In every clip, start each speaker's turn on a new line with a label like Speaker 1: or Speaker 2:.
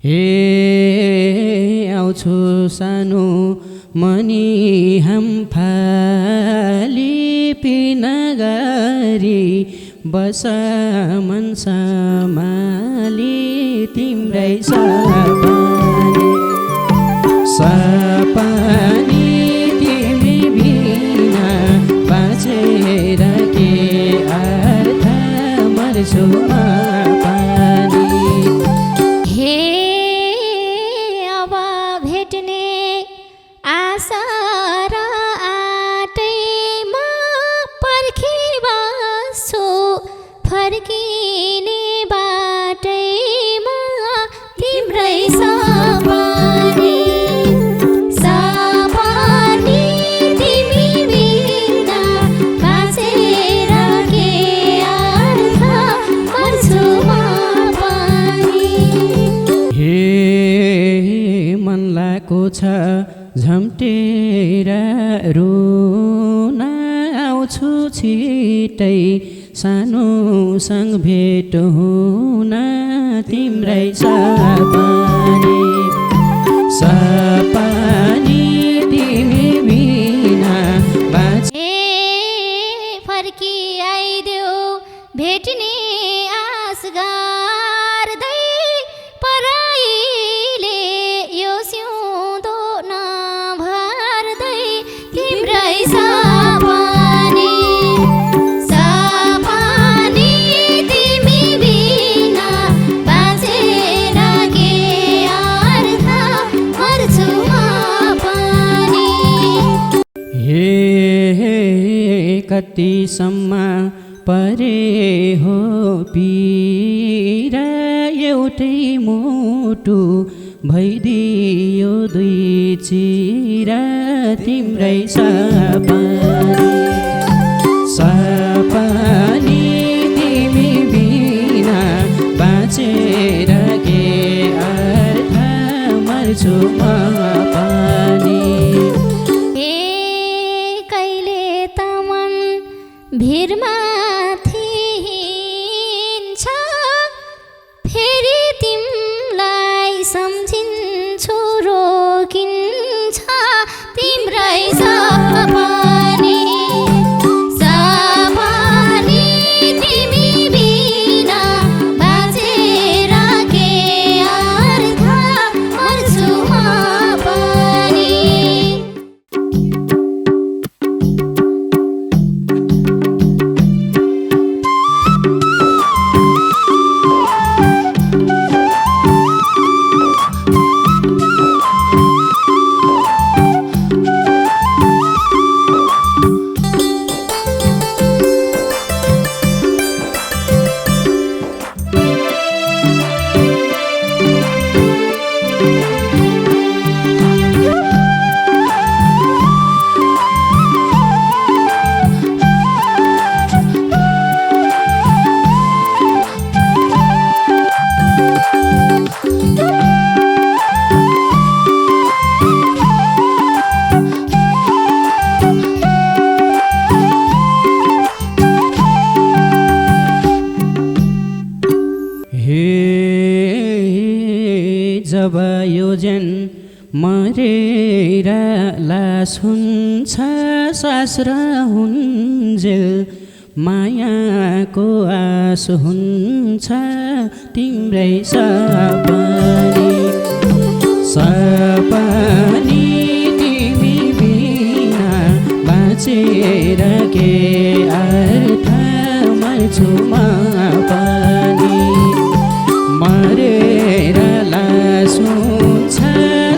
Speaker 1: हे आउँछु सानो मनी हम फाली पिनगरी बस मन समाली तिम्रै सपनी तिमी बिना बाँचेर के अर्थ मर्छु पानी।
Speaker 2: हे अब भेट्ने आशा र आटैमा पर्खिबस्छु फर्किने बाटैमा तिम्रै सपनी तिमी बिना बाँचेर के अर्थ मर्छु पानी।
Speaker 1: हे मन लागेको छ झम्टेर रुन आउँछु छिटै सानो सँग भेट हुन तिम्रै सपनी तिमी बिना बाँचे
Speaker 2: फर्की आइदेऊ भेट्ने आस गर्दै पराइले यो सिउँदो नभर्दै तिम्रै सपनी तिमी बिना बाँचेर के अर्थ मर्छु पानी।
Speaker 1: हे कतिसम्म परे हो पीरा एउटै मुटु भइदियो दुई चिरा तिम्रै सपनी तिमी बिना बाँचेर के अर्थ मर्छु पानी।
Speaker 2: हे कहिले त मन भिरमा थिन्छ फेरि तिमीलाई सम्झिन्छु रोकिन्छ तिम्रै सपनी तिमी बिना बाँचेर के अर्थ मर्छु पानी।
Speaker 1: जब योजन मरेर लास हुन्छ सास हुन्जेल मायाको आस हुन्छ तिम्रै सपनी तिमी बिना बाँचेर के अर्थ मर्छु पानी। मरेर लास हुन्छ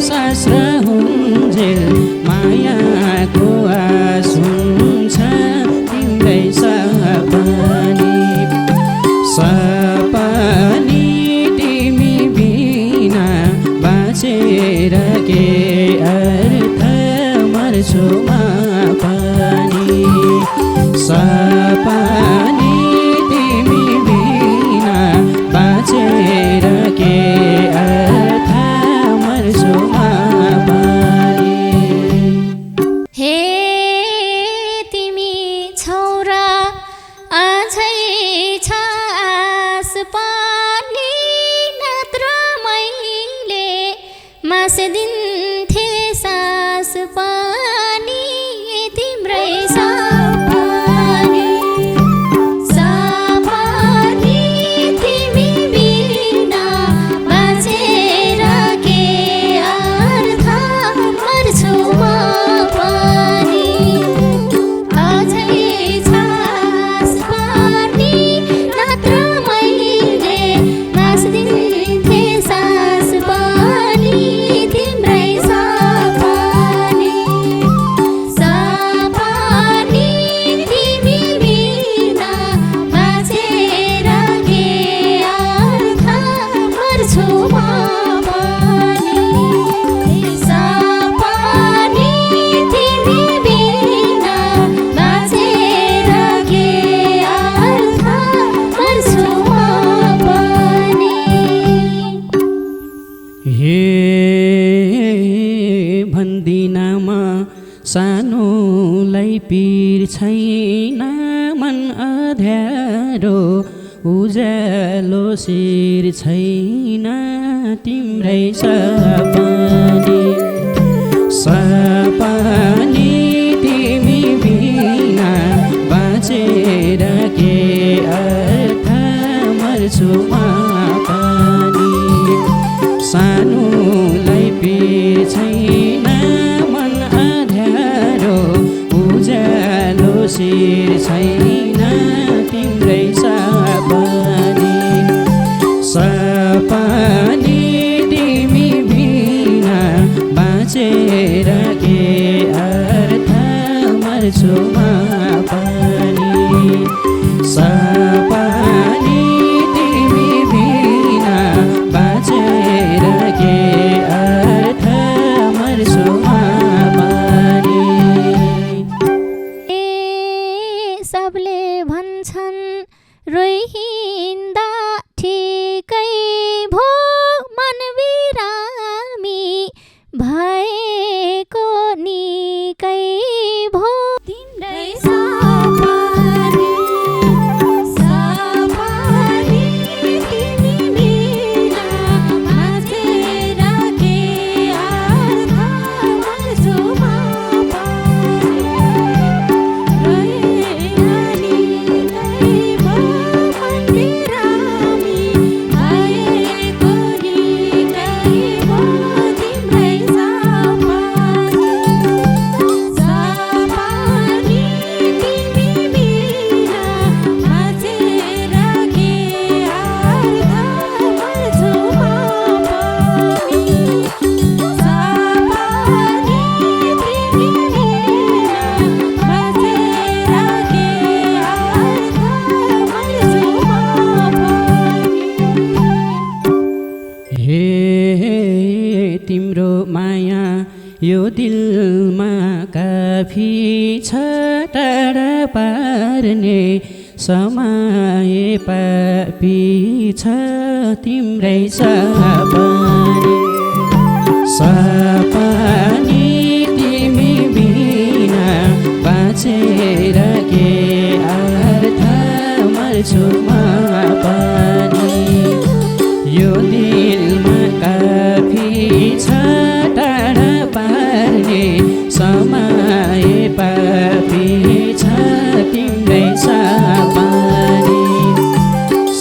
Speaker 1: सास हुन्जेल मायाको आस हुन्छ तिम्रै सपनी तिमी बिना
Speaker 2: मास दिन्थे सास पानी तिम्रै सपानी सपानी तिमी बिना बाँचेर के अर्थ मर्छु म पनि अझै छास पानी नत्र मैले मास दिन्थे सास पानी तिम्रै सपानी सपानी तिमी बिना बाँचेर के अर्थ मर्छु म पनि सपानी तिमी बिना बाँचेर के अर्थ मर्छु म पनि
Speaker 1: हे भन्दिनमा सानोलाई पिर छैन मन अँध्यारो उज्यालो शिर छैन तिम्रै सपानी सपानी तिमी बिना बाँचेर के अर्थ मर्छु म पनि सानोलाई पिर छैन मन अँध्यारो उज्यालो शिर छैन तिम्रै सपानी सपानी तिमी बिना बाँचेर के अर्थ मर्छु म पनि सपानी तिमी बिना बाँचेर के अर्थ मर्छु म पनि
Speaker 2: सबले भन्छन् रोइहिँड्दा ठिकै भो मन बिरामी भएको निकै भो तिम्रै सपानी सपानी तिमी बिना बाँचेर के अर्थ मर्छु म पनि रोइहिँड्दै भो मन बिरामी भएको निकै भो तिम्रै सपानी सपानी तिमी बिना बाँचेर के अर्थ मर्छु म पनि सपानी तिमी बिना बाँचेर के अर्थ मर्छु म पनि
Speaker 1: हे तिम्रो माया यो दिलमा काफी छ टाढा पार्ने समाए पापी छ तिम्रै सपानी सपानी तिमी बिना बाँचेर के अर्थ मर्छु म पनि यो दिलमा काफी छ टाढा पार्ने समाए पापी छ तिम्रै सपानी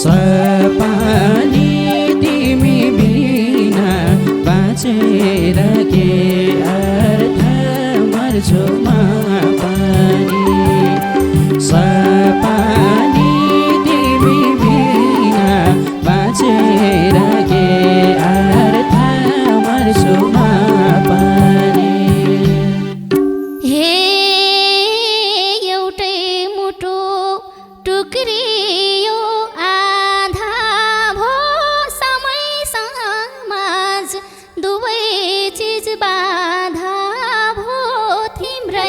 Speaker 1: सपानी तिमी बिना बाँचेर के अर्थ मर्छु म पनि सपानी तिमी बिना बाँचेर के अर्थ मर्छु म पनि
Speaker 2: हे एउटै मुटु टुक्रियो आधा भो समय समाज दुवै चिज बाधा भो तिम्रै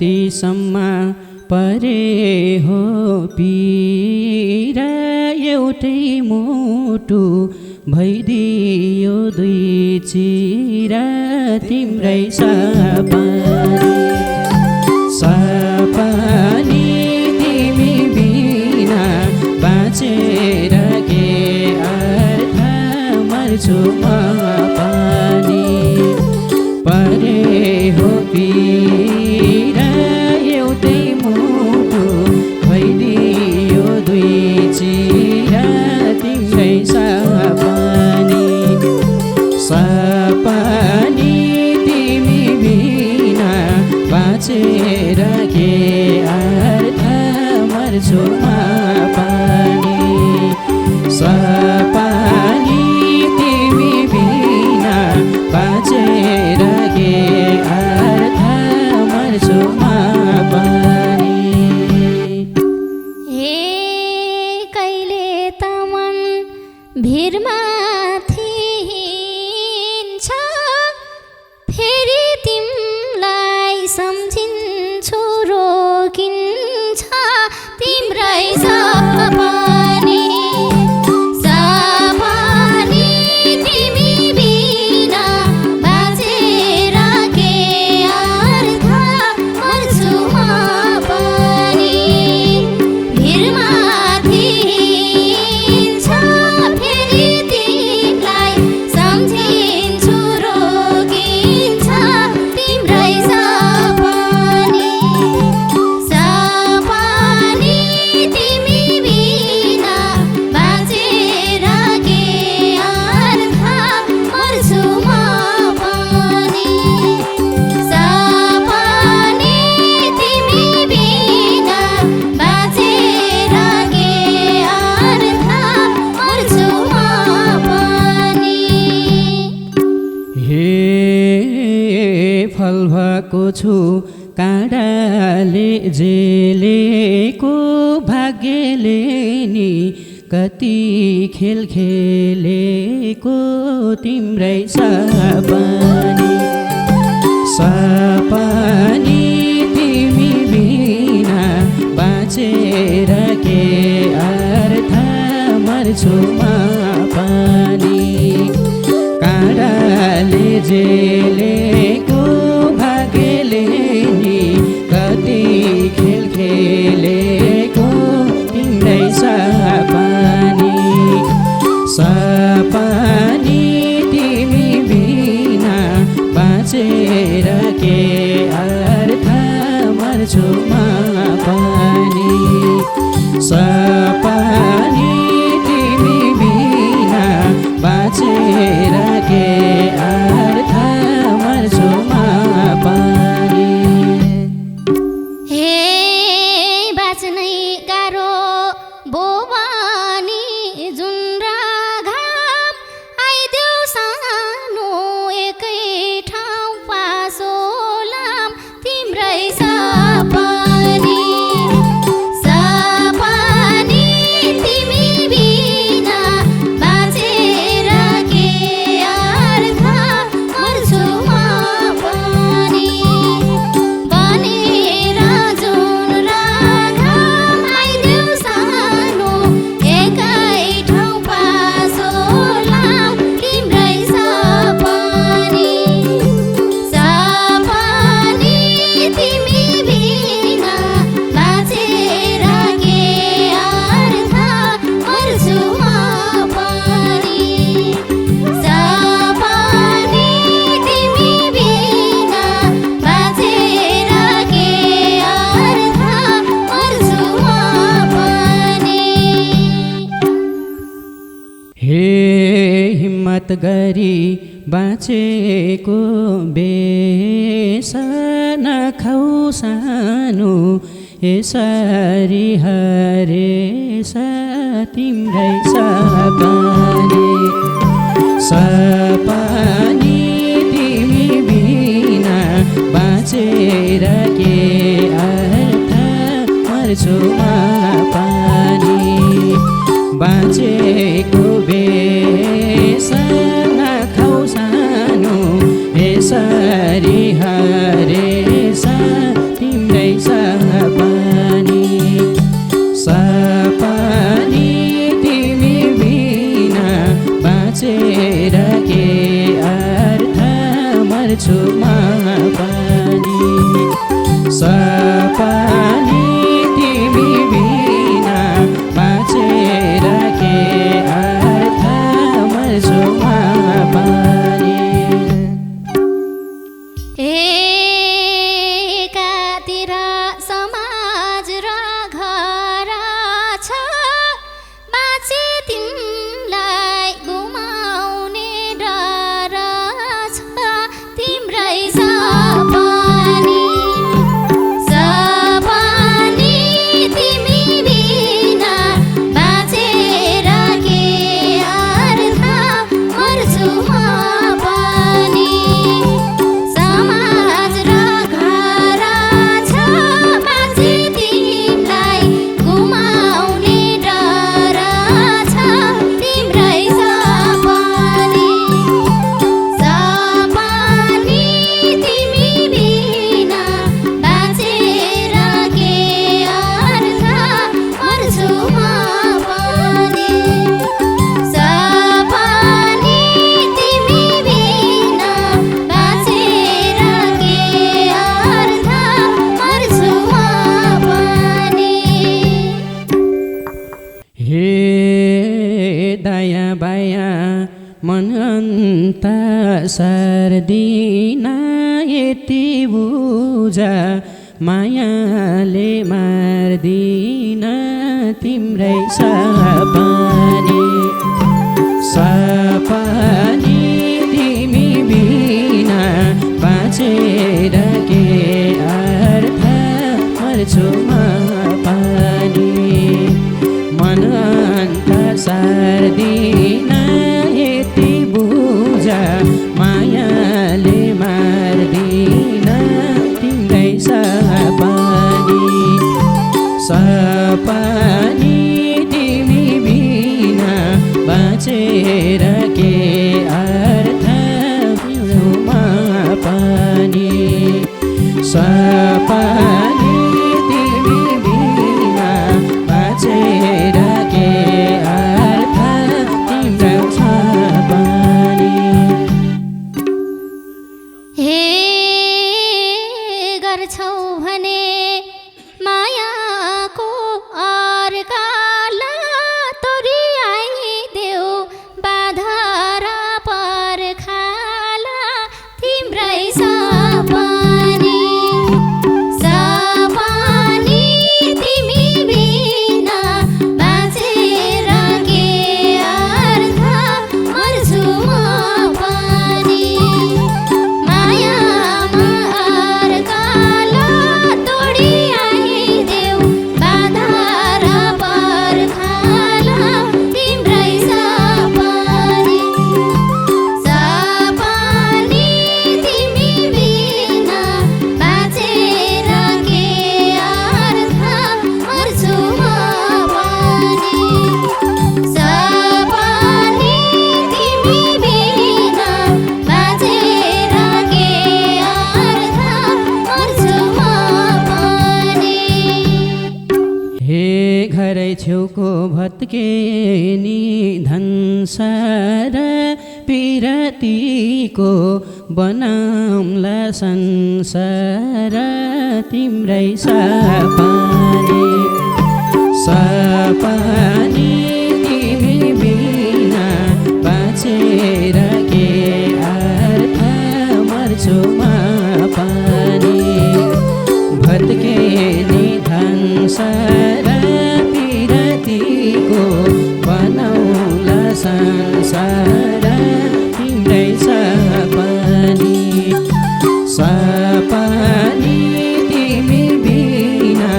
Speaker 1: कतिसम्म परे हो पीरा एउटै मुटु भइदियो दुई चिरा तिम्रै सपनी सपनी तिमी बिना बाँचेर के अर्थ मर्छु म पनि परे हो पीरा एउटै मुटु भइदियो दुई चिरा तिम्रै सपनी सपनी तिमी बिना बाँचेर के अर्थ मर्छु म पनि सपनी तिमी बिना बाँचेर के अर्थ मर्छु म पनि
Speaker 2: हे कहिले त मन भिरमा थिन्छ फेरि तिमलाई सम्झिन्छु रोकिन्छ तिम्रै सपनी सपनी तिमी बिना बाँचेर के अर्थ मर्छु म पनि भिरमा थिन्छ फेरि तिमलाई सम्झिन्छु रोकिन्छ तिम्रै सपनी सपनी तिमी बिना बाँचेर के अर्थ मर्छु म पनि सपनी तिमी बिना बाँचेर के अर्थ मर्छु म पनि
Speaker 1: हे फल भएको छु काँडाले जेलेको भाग्यले नि कति खेल खेलेको तिम्रै सपनी सपनी तिमी बिना बाँचेर के अर्थ मर्छु म पनि काँडाले जेलेको भाग्यले नि कति खेल खेलेको तिम्रै सपनी सपनी तिमी बिना बाँचेर के अर्थ मर्छु म पनि सपनी तिमी बिना बाँचेर के अर्थ मर्छु म पनि
Speaker 2: हे बाँच्नै गाह्रो बोबानी जुन राघाम आइदेऊ सानो एकै ठाउँ पासोलाम तिम्रै सपनी सपनी तिमी बिना बाँचेर के अर्थ मर्छु म पनि बनेर जुन राघाम आइदेऊ सानो एकै ठाउँ पासोलाम तिम्रै सपनी सपनी तिमी बिना बाँचेर के अर्थ मर्छु म पनि सपनी तिमी बिना बाँचेर के अर्थ मर्छु म पनि
Speaker 1: हे हिम्मत गरी बाँचेको बेस नखाऊ सानो यसरी हरेस तिम्रै सपनी सपनी तिमी बिना बाँचेर के अर्थ मर्छु म पनि बाँचेको बेस नखाऊ सानो यसरी हरेस तिम्रै सर्दिन यति बुझ मायाले मार्दिन तिम्रै सपनी सपनी तिमी बिना बाँचेर के अर्थ मर्छु म पनि मन अन्त सर्दिन यति बुझ मायाले मार्दिन तिम्रै सपनी सपनी तिमी बिना बाँचेर के अर्थ म पनि सपनी तिमी बिना बाँचेर के अर्थ तिम्रो सपनी
Speaker 2: हे गर्छौ भने मायाको अर्काला तोरी आइदेऊ बाधा र पर्खाला तिम्रै सपनी सपनी तिमी बिना बाँचेर के अर्थ मर्छु म पनि मायामा अर्काला तोडी आइदेऊ बाधा र पर्खाला तिम्रै सपनी सपनी तिमी बिना बाँचेर के अर्थ मर्छु म पनि सपनी तिमी बिना बाँचेर के अर्थ मर्छु म पनि
Speaker 1: हे घरै छेउको भत्के निधन सार पिरतीको बनाउँला संसार तिम्रै सपनी सपनी तिमी बिना बाँचेर के अर्थ मर्छु म पनि भत्के निधन सार पिरतीको बनाउँला संसार तिम्रै सपनी सपनी तिमी बिना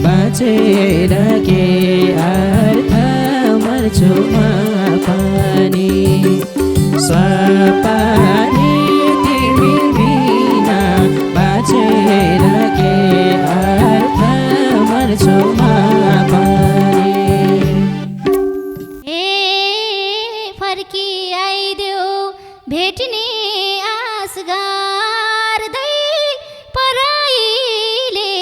Speaker 1: बाँचेर के अर्थ मर्छु म पनि सपनी तिमी बिना बाँचेर के अर्थ मर्छु म पनि
Speaker 2: हे फर्की आइदेऊ भेट्ने आस गर्दै पराईले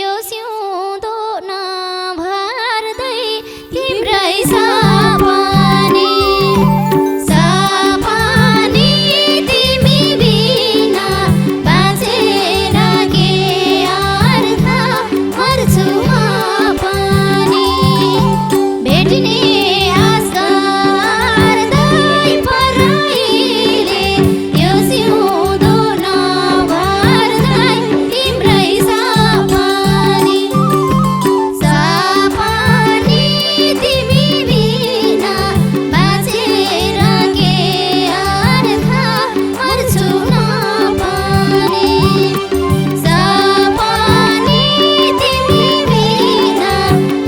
Speaker 2: यो सिउँदो नभर्दै तिम्रै सपनी सपनी तिमी बिना बाँचेर के अर्थ मर्छु म पनि भेट्ने आस गर्दै पराईले यो सिउँदो नभर्दै तिम्रै सपनी सपनी तिमी बिना बाँचेर के अर्थ मर्छु म पनि सपनी तिमी बिना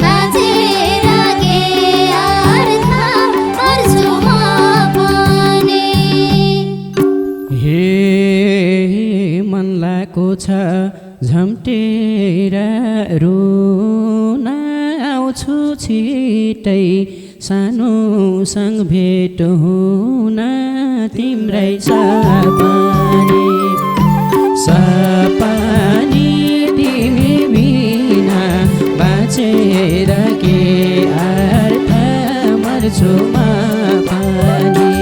Speaker 2: बाँचेर के अर्थ मर्छु म पनि
Speaker 1: हे मन लाको छ झम्टेर रुन आउँछु छिटै सानोसँग भेट हुन तिम्रै सपनी सपनी तिमी बिना बाँचेर के अर्थ मर्छु म पनि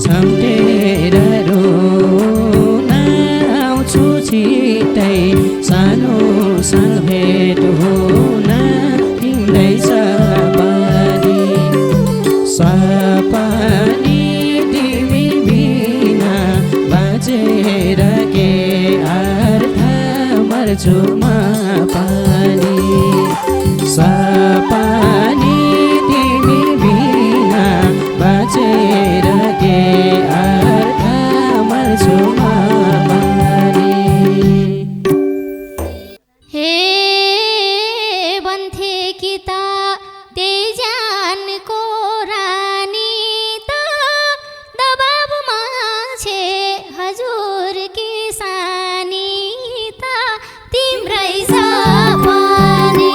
Speaker 1: झम्टेर रुन आउँछु छिटै सानोसँग भेट हुन तिम्रै सपनी सपनी तिमी बिना पानी सपानी तिमी बिना बाँचेर के अर्थ मर्छु पानी
Speaker 2: हे भन्थे कि त त्यही जानको रानी त दबाबमा छे हजुर किसानी त तिम्रै सपानी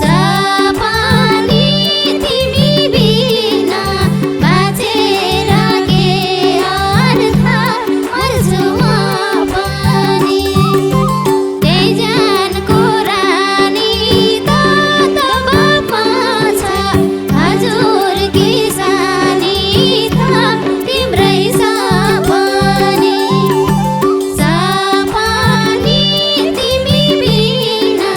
Speaker 2: सपानी तिमी बिना बाँचेर के अर्थ मर्छु म पनि त्यही जानको रानी त दबाबमा छ हजुर किसानी त तिम्रै सपानी सपानी तिमी बिना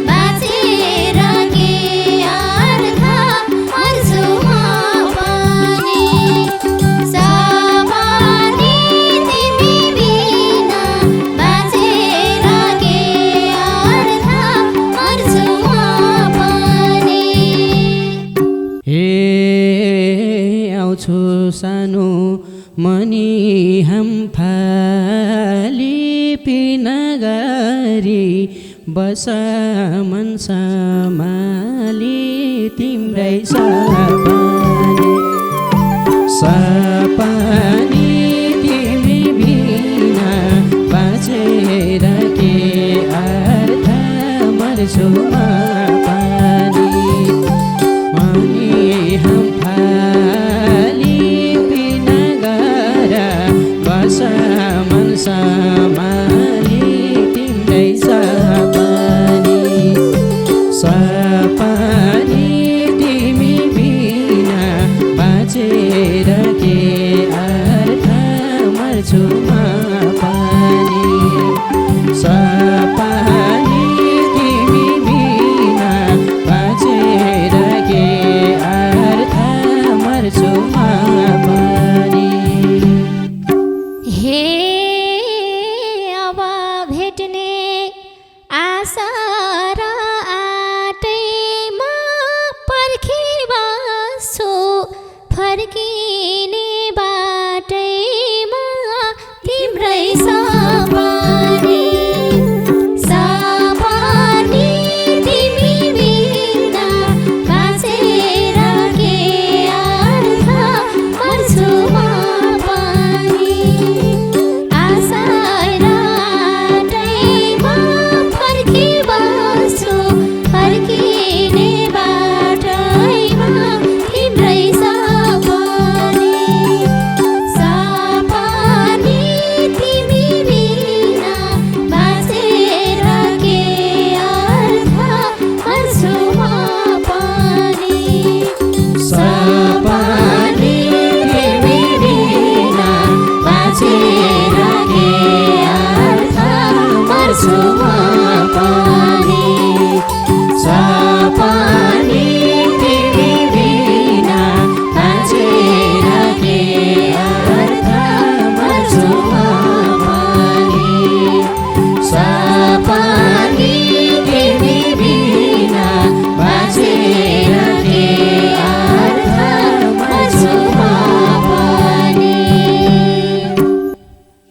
Speaker 2: बाँचेर के अर्थ मर्छु म पनि सपानी तिमी बिना बाँचेर के अर्थ मर्छु म पनि
Speaker 1: हे आउँछु सानो मनी हम फालिपि नगरी बस मन सम्हाली तिम्रै सपानी सपानी तिमी बिना बाँचेर के अर्थ मर्छु म